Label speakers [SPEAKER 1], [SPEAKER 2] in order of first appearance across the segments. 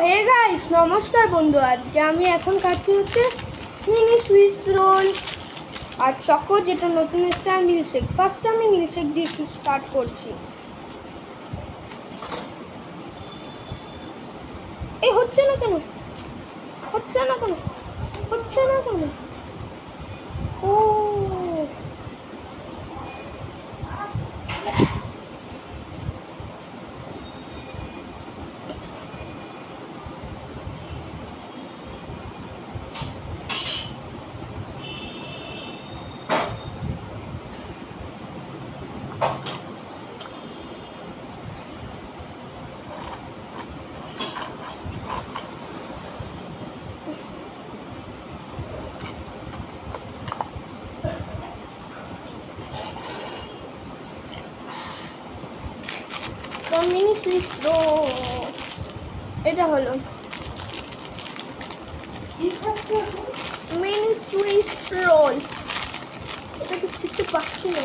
[SPEAKER 1] Hey guys, নমস্কার বন্ধু। আজকে আমি এখন খাচ্ছি হচ্ছে মিনি সুইস রোল আর চকো, যেটা নতুন এসছে, আর মিল্কশেক। ফার্স্ট আমি মিল্কশেক দিয়ে স্টার্ট করছি। এই হচ্ছে না কেন, হচ্ছে না কেন, হচ্ছে না কেন? ও মিনি সুইস রোল, এটা হলো মিনি সুইস রোল। এটা তো শিখতে পারছি না।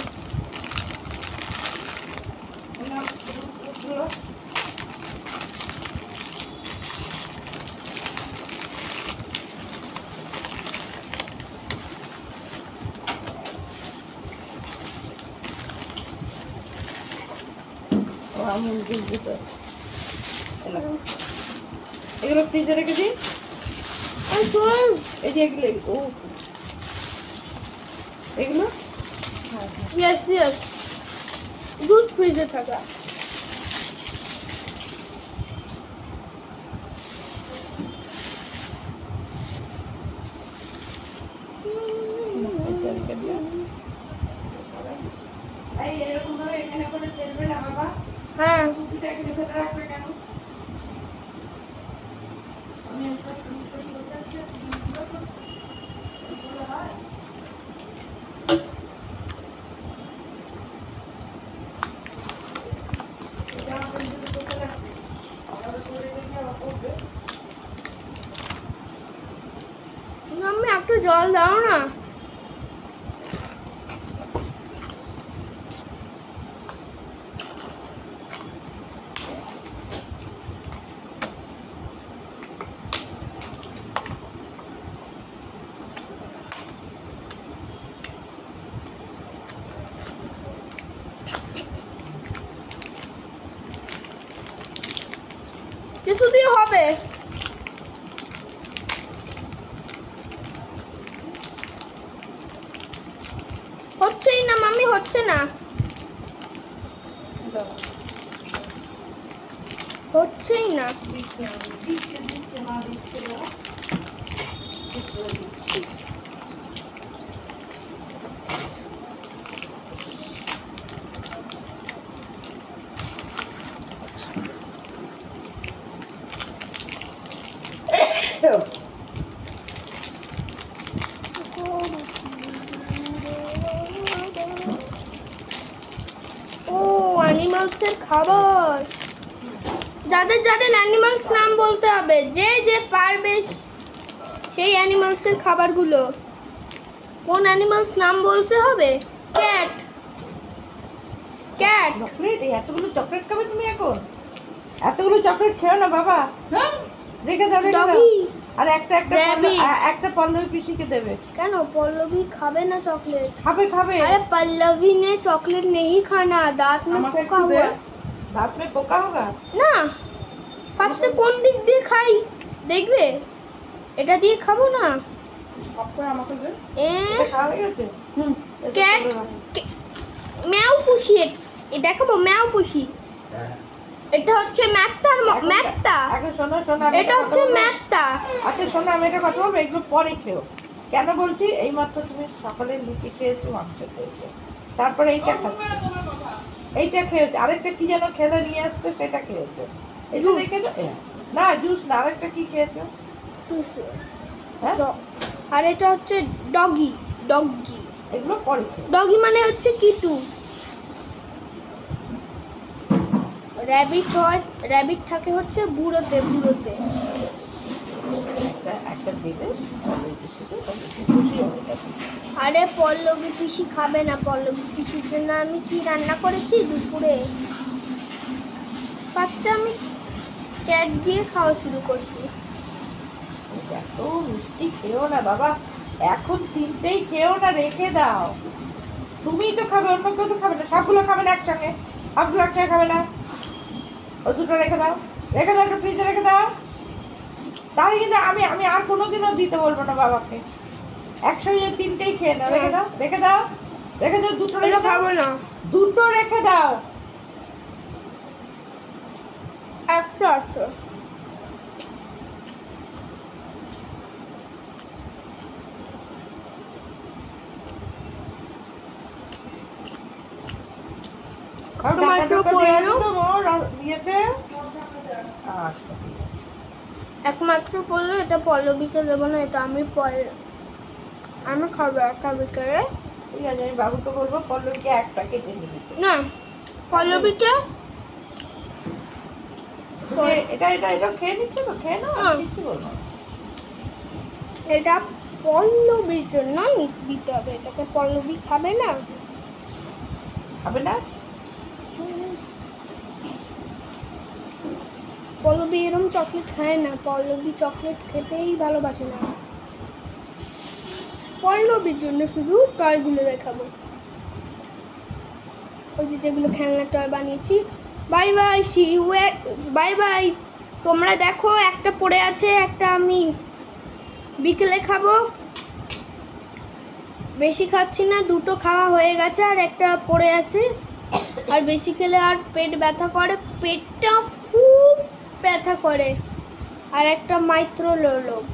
[SPEAKER 2] এগুলো ফ্রিজে রেখে দিই। এই যে এগুলো এগুলো
[SPEAKER 1] ইয়েস ইয়েস, দুধ ফ্রিজে থাকা।
[SPEAKER 2] এরকম ভাবে এখানে করে ফেলবে না বাবা।
[SPEAKER 1] হ্যাঁ,
[SPEAKER 2] দুধটাকে ভেতরে রাখবে কেন?
[SPEAKER 1] আমি একটু জল দাও না। কিছু দিয়ে হবে। হচ্ছেই না মাম্মি, হচ্ছে না, হচ্ছেই না। ও অ্যানিমালসের খাবার, যাদের যাদের অ্যানিমালস নাম বলতে হবে, যে যে পারবে সেই অ্যানিমালসের খাবারগুলো। কোন অ্যানিমালস নাম বলতে হবে? Cat, cat.
[SPEAKER 2] চকলেট, এতগুলো চকলেট খাবে তুমি এখন? এতগুলো চকলেট খেও না বাবা, হ্যাঁ রেখে দাও, রেখে দাও।
[SPEAKER 1] ডগি,
[SPEAKER 2] আর একটা পল্লবী পিসিকে দেবে।
[SPEAKER 1] কেন পল্লবী খাবে না চকলেট?
[SPEAKER 2] খাবে খাবে।
[SPEAKER 1] अरे पल्लवी ने चॉकलेट नहीं खाना, दांत में
[SPEAKER 2] আমাকে
[SPEAKER 1] पोका
[SPEAKER 2] একটু দে।
[SPEAKER 1] हुआ।
[SPEAKER 2] দাঁত মে পোকা হোগা
[SPEAKER 1] না, ফার্স্টে কোন দিক দিয়ে খাই দেখবে, এটা দিয়ে খাবো না।
[SPEAKER 2] সব করে আমাকে দে।
[SPEAKER 1] এ
[SPEAKER 2] এটা খাওয়া হয়ে গেছে?
[SPEAKER 1] ক্যাট, ম্যাও পুষি, এই দেখাবো ম্যাও পুষি। এটা হচ্ছে ম্যাত্তার ম্যাত্তা,
[SPEAKER 2] আগে শোনো শোনো,
[SPEAKER 1] এটা হচ্ছে ম্যাত্তা।
[SPEAKER 2] আচ্ছা শোনো, আমি এটা কথা বলবো, এগুলো পরে খেও। কেন বলছি, এইমাত্র তুমি সকালে লুচি খেয়েছো, মাংস খেয়েছো, তারপরে এইটা খাচ্ছো, এইটা খেয়েছো, আরেকটা কি যেন খেলে নিয়ে আসছো, সেটা খেয়েছো। এটা দেখে না, জুস না, আরেকটা কি খেয়েছো? হ্যাঁ,
[SPEAKER 1] আর এটা হচ্ছে ডগি, ডগি,
[SPEAKER 2] এগুলো পরে খেও।
[SPEAKER 1] ডগি মানে হচ্ছে কিটু। র্যাবিট হয়, র্যাবিট থাকে হচ্ছে বুড়োতে, বুড়োতে।
[SPEAKER 2] একটা দেবে, খুশি হবে।
[SPEAKER 1] আরে পল্লবী পিসি খাবে না, পল্লবী পিসির জন্য আমি কি রান্না করেছি দুপুরে। ফার্স্টে আমি ক্যাট দিয়ে খাওয়া শুরু করছি।
[SPEAKER 2] এত মিষ্টি খেও না বাবা, এখন তিনটেই খেও না, রেখে দাও। তুমিই তো খাবে, অন্য কেউ তো খাবে না। সবগুলো খাবে না একসঙ্গে, সবগুলো একসঙ্গে খাবে না। ও দুটো রেখে দাও, রেখে দাও, একটু ফ্রিজে রেখে দাও। তাহলে কিন্তু আমি আমি আর কোনোদিনও দিতে বলবো না বাবাকে। একসঙ্গে তিনটেই খেয়ে নাও। রেখে দাও, রেখে দাও, রেখে দাও, দুটো রেখে দাও।
[SPEAKER 1] খাবো না,
[SPEAKER 2] দুটো রেখে দাও।
[SPEAKER 1] একটা আছে। একমাত্র পড়লো, এটা পল্লবীকে দেবো না, এটা আমি আমি খাবো একা বিকেলে।
[SPEAKER 2] ঠিক আছে, আমি বাবুকে বলবো পল্লবীকে এক প্যাকেট এনে দিতে।
[SPEAKER 1] না, পল্লবীকে
[SPEAKER 2] এটা এটা এটা খেয়ে নিচ্ছে তো, খেয়ে নাও, কিছু বলবো।
[SPEAKER 1] এটা পল্লবীর জন্য দিতে হবে, এটাকে পল্লবী খাবে না।
[SPEAKER 2] খাবে না?
[SPEAKER 1] পল্লবী এরকম চকলেট খায় না, পল্লবী চকলেট খেতেই ভালোবাসে না। পল্লবীর জন্য শুধু টয়গুলো দেখাবো, ওই যে যেগুলো খেলনা টয় বানিয়েছি। Bye bye, see you, bye bye. তোমরা দেখো, একটা পড়ে আছে, একটা আমি বিকেলে খাবো। বেশি খাচ্ছি না, দুটো খাওয়া হয়ে গেছে, আর একটা পড়ে আছে। আর বেশি খেলে আর পেট ব্যথা করে, পেটটা খুব ব্যথা করে। আর একটা মাইত্র লোক,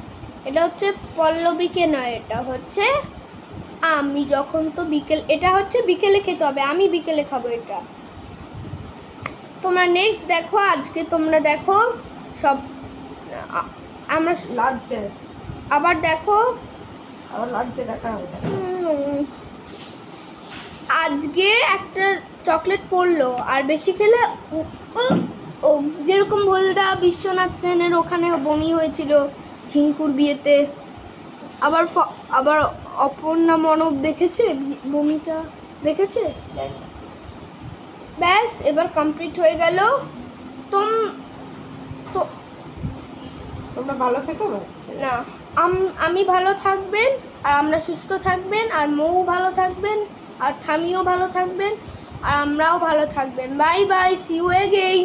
[SPEAKER 1] এটা হচ্ছে পল্লবীকে নয়, এটা হচ্ছে আমি। যখন তো বিকেল, এটা হচ্ছে বিকেলে খেতে হবে, আমি বিকেলে খাবো এটা। তোমরা নেক্সট দেখো, আজকে তোমরা দেখো সব, আমরা
[SPEAKER 2] লাঞ্চে
[SPEAKER 1] আবার দেখো,
[SPEAKER 2] আবার লাঞ্চে দেখা হবে।
[SPEAKER 1] আজকে একটা চকলেট পড়লো, আর বেশি খেলে ও যেরকম হলদা বিশ্বনাথ সেনের ওখানে বমি হয়েছিল ঝিঙ্কুর বিয়েতে। আবার আবার অপর্ণা মনব দেখেছে বমিটা, দেখেছে? ব্যাস, এবার কমপ্লিট হয়ে গেল।
[SPEAKER 2] তোমরা ভালো থেকো।
[SPEAKER 1] না, আমি ভালো থাকবেন, আর আমরা সুস্থ থাকবেন, আর মৌ ভালো থাকবেন, আর থামিও ভালো থাকবেন, আর আমরাও ভালো থাকবেন। Bye bye, see you again.